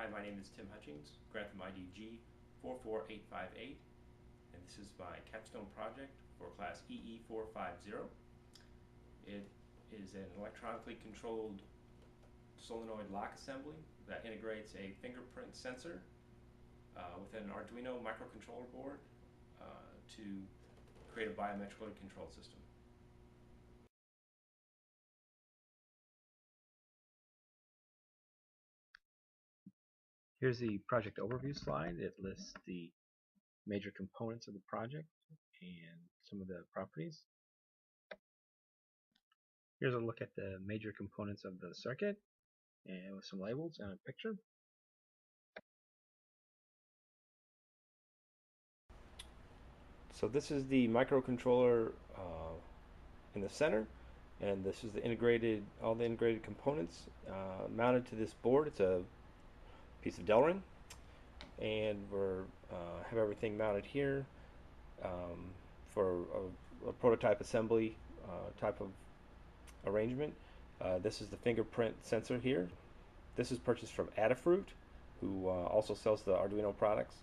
Hi, my name is Tim Hutchings, Grantham ID G44858, and this is my Capstone project for class EE450. It is an electronically controlled solenoid lock assembly that integrates a fingerprint sensor with an Arduino microcontroller board to create a biometrically controlled system. Here's the project overview slide. It lists the major components of the project and some of the properties. Here's a look at the major components of the circuit and with some labels and a picture. So this is the microcontroller in the center, and this is all the integrated components mounted to this board. It's a piece of Delrin, and we're have everything mounted here for a prototype assembly type of arrangement. This is the fingerprint sensor here. This is purchased from Adafruit, who also sells the Arduino products.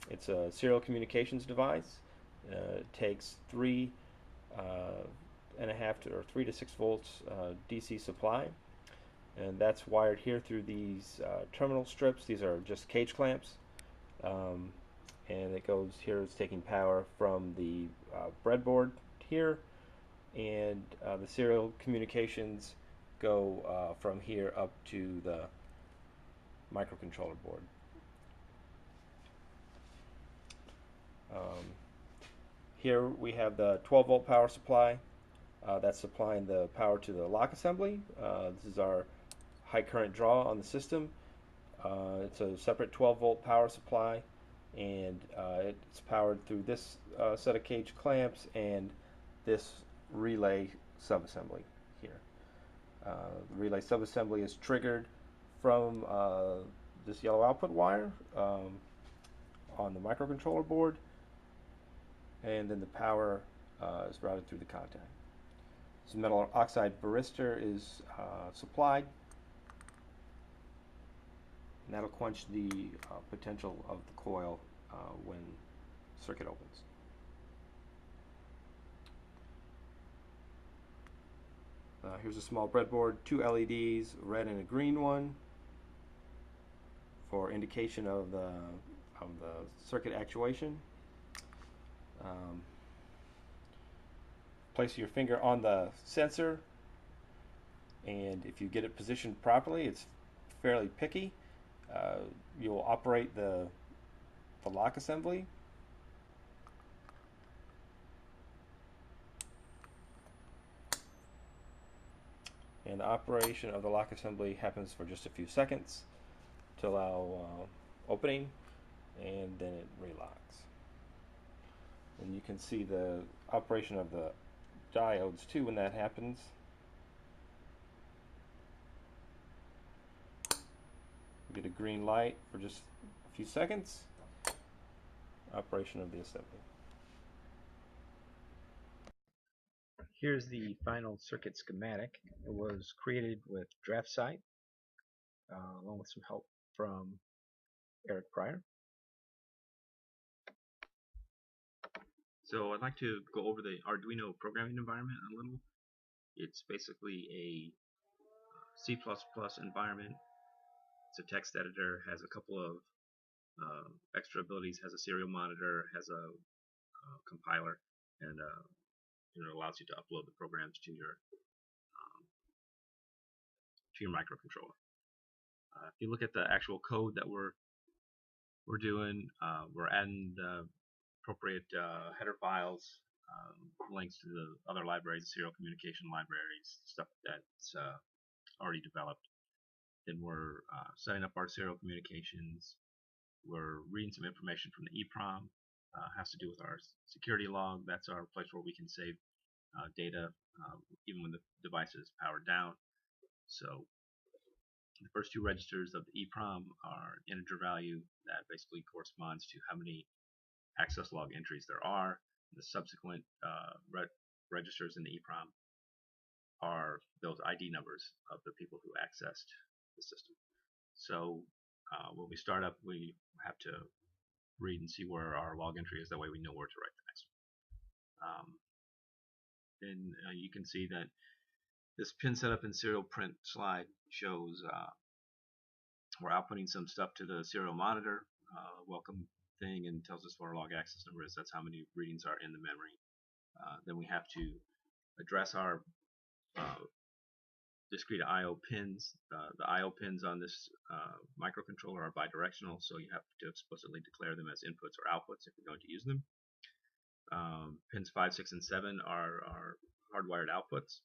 It's a serial communications device. It takes 3.5 or 3 to 6 volts DC supply, and that's wired here through these terminal strips. These are just cage clamps, and it goes here. It's taking power from the breadboard here, and the serial communications go from here up to the microcontroller board. Here we have the 12 volt power supply that's supplying the power to the lock assembly. This is our high current draw on the system. It's a separate 12 volt power supply, and it's powered through this set of cage clamps and this relay subassembly here. The relay subassembly is triggered from this yellow output wire on the microcontroller board, and then the power is routed through the contact. This metal oxide varistor is supplied, and that'll quench the potential of the coil when circuit opens. Here's a small breadboard, 2 LEDs, red and a green one, for indication of the circuit actuation. Place your finger on the sensor, and if you get it positioned properly, it's fairly picky. You'll operate the lock assembly. And the operation of the lock assembly happens for just a few seconds to allow opening, and then it relocks. And you can see the operation of the diodes too when that happens. You get a green light for just a few seconds. Operation of the assembly. Here's the final circuit schematic. It was created with DraftSite along with some help from Eric Pryor. So I'd like to go over the Arduino programming environment a little. It's basically a C++ environment. It's a text editor, has a couple of extra abilities, has a serial monitor, has a compiler, and it allows you to upload the programs to your microcontroller. If you look at the actual code that we're doing, we're adding the appropriate header files, links to the other libraries, serial communication libraries, stuff that's already developed. Then we're setting up our serial communications. We're reading some information from the EEPROM. Has to do with our security log. That's our place where we can save data even when the device is powered down. So the first two registers of the EEPROM are an integer value that basically corresponds to how many access log entries there are. The subsequent registers in the EEPROM are those ID numbers of the people who accessed the system. So when we start up, we have to read and see where our log entry is. That way we know where to write the next one. Then you can see that this pin setup and serial print slide shows we're outputting some stuff to the serial monitor, welcome thing, and tells us what our log access number is. That's how many readings are in the memory. Then we have to address our discrete I/O pins. The I/O pins on this microcontroller are bidirectional, so you have to explicitly declare them as inputs or outputs if you're going to use them. Pins 5, 6, and 7 are hardwired outputs.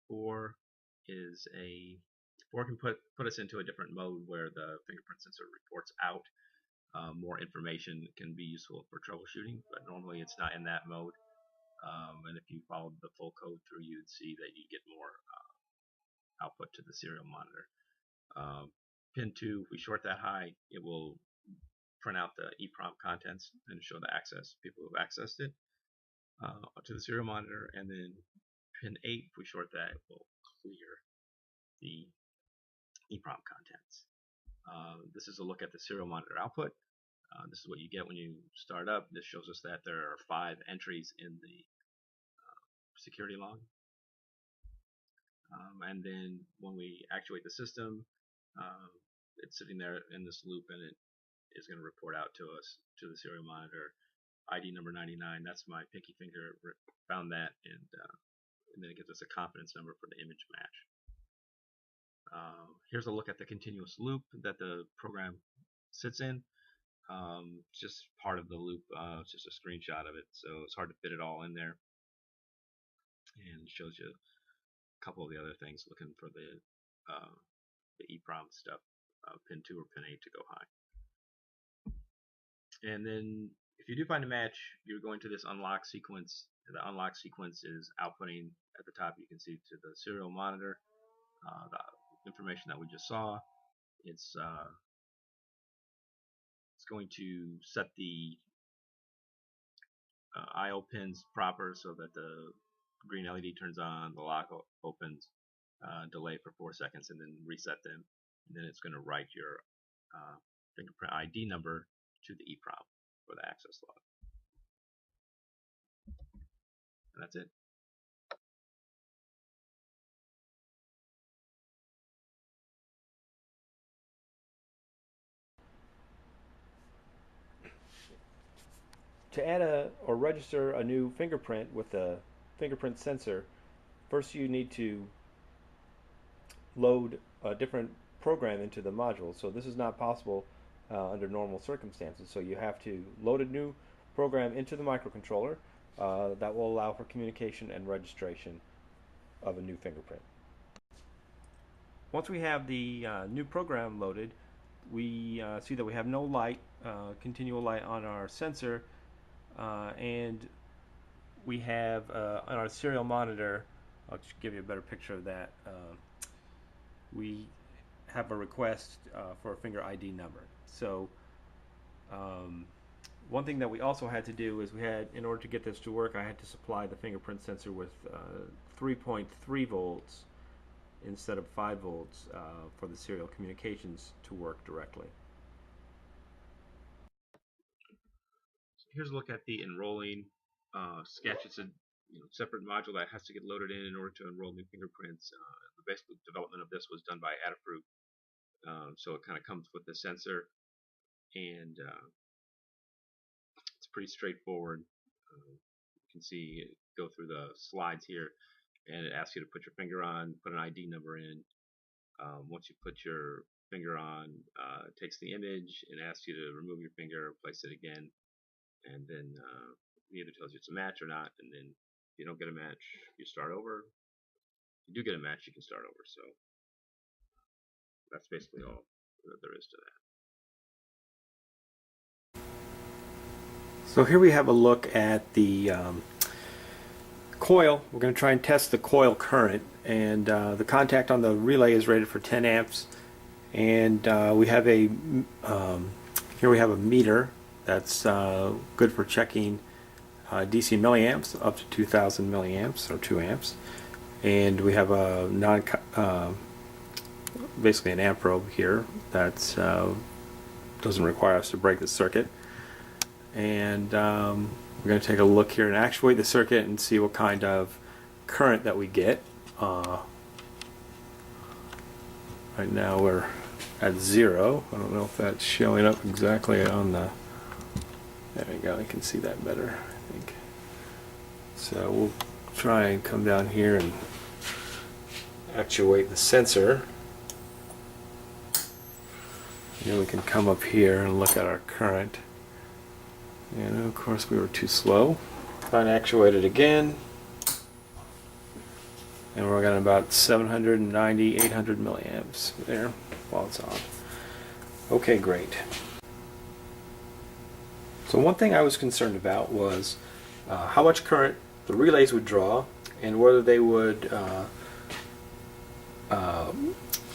4 can put us into a different mode where the fingerprint sensor reports out more information. Can be useful for troubleshooting, but normally it's not in that mode. And if you followed the full code through, you'd see that you get more output to the serial monitor. Pin 2, if we short that high, it will print out the EEPROM contents and show the people who have accessed it to the serial monitor. And then pin 8, if we short that, it will clear the EEPROM contents. This is a look at the serial monitor output. This is what you get when you start up. This shows us that there are 5 entries in the security log. And then when we actuate the system, it's sitting there in this loop, and it is going to report out to us, to the serial monitor, ID number 99. That's my pinky finger. Found that, and then it gives us a confidence number for the image match. Here's a look at the continuous loop that the program sits in. It's just part of the loop. It's just a screenshot of it, so it's hard to fit it all in there. And it shows you a couple of the other things, looking for the EEPROM stuff, pin 2 or pin 8 to go high. And then if you do find a match, you're going to this unlock sequence. The unlock sequence is outputting at the top. You can see to the serial monitor the information that we just saw. It's going to set the I/O pins proper so that the green LED turns on, the lock opens, delay for 4 seconds, and then reset them. And then it's going to write your fingerprint ID number to the EEPROM for the access log. And that's it. To add or register a new fingerprint with the fingerprint sensor, first you need to load a different program into the module. So this is not possible under normal circumstances. So you have to load a new program into the microcontroller that will allow for communication and registration of a new fingerprint. Once we have the new program loaded, we see that we have no light, continual light on our sensor, and we have on our serial monitor, I'll just give you a better picture of that, we have a request for a finger ID number. So one thing that we also had to do is in order to get this to work, I had to supply the fingerprint sensor with 3.3 volts instead of 5 volts for the serial communications to work directly. Here's a look at the enrolling sketch. It's a separate module that has to get loaded in order to enroll new fingerprints. The basic development of this was done by Adafruit, so it kind of comes with the sensor, and it's pretty straightforward. You can see, go through the slides here, and it asks you to put your finger on, put an ID number in. Once you put your finger on, it takes the image and asks you to remove your finger, place it again, and then it either tells you it's a match or not. And then if you don't get a match, you start over. If you do get a match, you can start over. So that's basically all that there is to that. So here we have a look at the coil. We're going to try and test the coil current, and the contact on the relay is rated for 10 amps, and we have a here we have a meter that's good for checking DC milliamps up to 2000 milliamps or 2 amps, and we have a basically an amp probe here that doesn't require us to break the circuit. And we're going to take a look here and actuate the circuit and see what kind of current that we get. Right now we're at 0. I don't know if that's showing up exactly on the... There we go, I can see that better, I think. So we'll try and come down here and actuate the sensor. And then we can come up here and look at our current. And of course we were too slow. Try and actuate it again. And we're getting about 790, 800 milliamps there while it's on. Okay, great. So one thing I was concerned about was how much current the relays would draw and whether they would,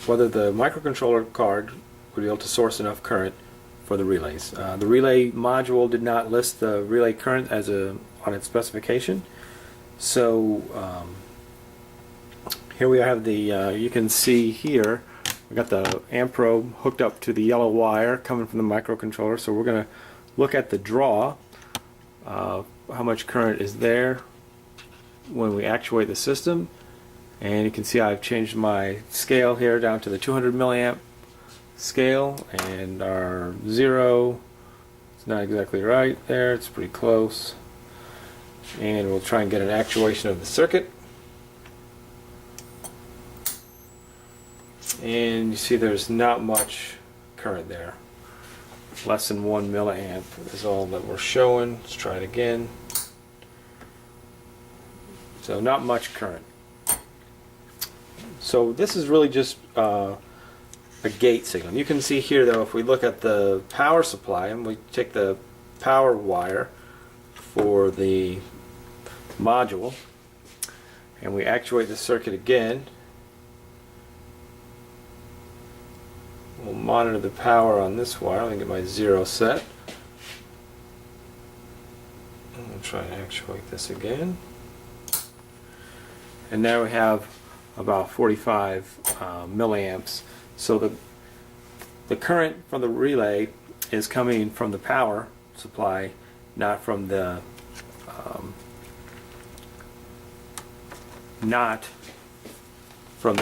whether the microcontroller card would be able to source enough current for the relays. The relay module did not list the relay current as on its specification. So here we have the, you can see here, we got the amp probe hooked up to the yellow wire coming from the microcontroller. So we're going to look at the draw, how much current is there when we actuate the system. And you can see I've changed my scale here down to the 200 milliamp scale, and our 0, it's not exactly right there, it's pretty close. And we'll try and get an actuation of the circuit. And you see there's not much current there. Less than 1 milliamp is all that we're showing. Let's try it again. So not much current. So this is really just a gate signal. You can see here though, if we look at the power supply and we take the power wire for the module and we actuate the circuit again, we'll monitor the power on this wire. Let me get my 0 set. We'll try and actuate this again. And now we have about 45 milliamps. So the current from the relay is coming from the power supply, not from the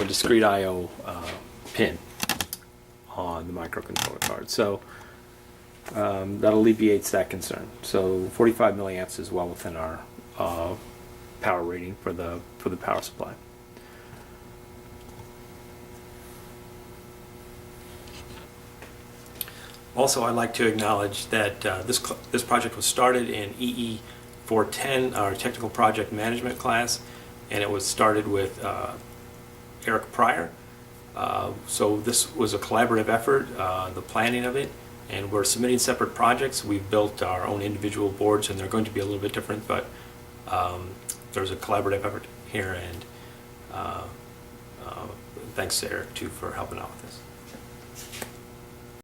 discrete I/O pin on the microcontroller card. So that alleviates that concern. So 45 milliamps is well within our power rating for the power supply. Also, I'd like to acknowledge that this project was started in EE410, our technical project management class, and it was started with Eric Pryor. So this was a collaborative effort, the planning of it, and we're submitting separate projects. We've built our own individual boards, and they're going to be a little bit different, but there's a collaborative effort here, and thanks to Eric too for helping out with this.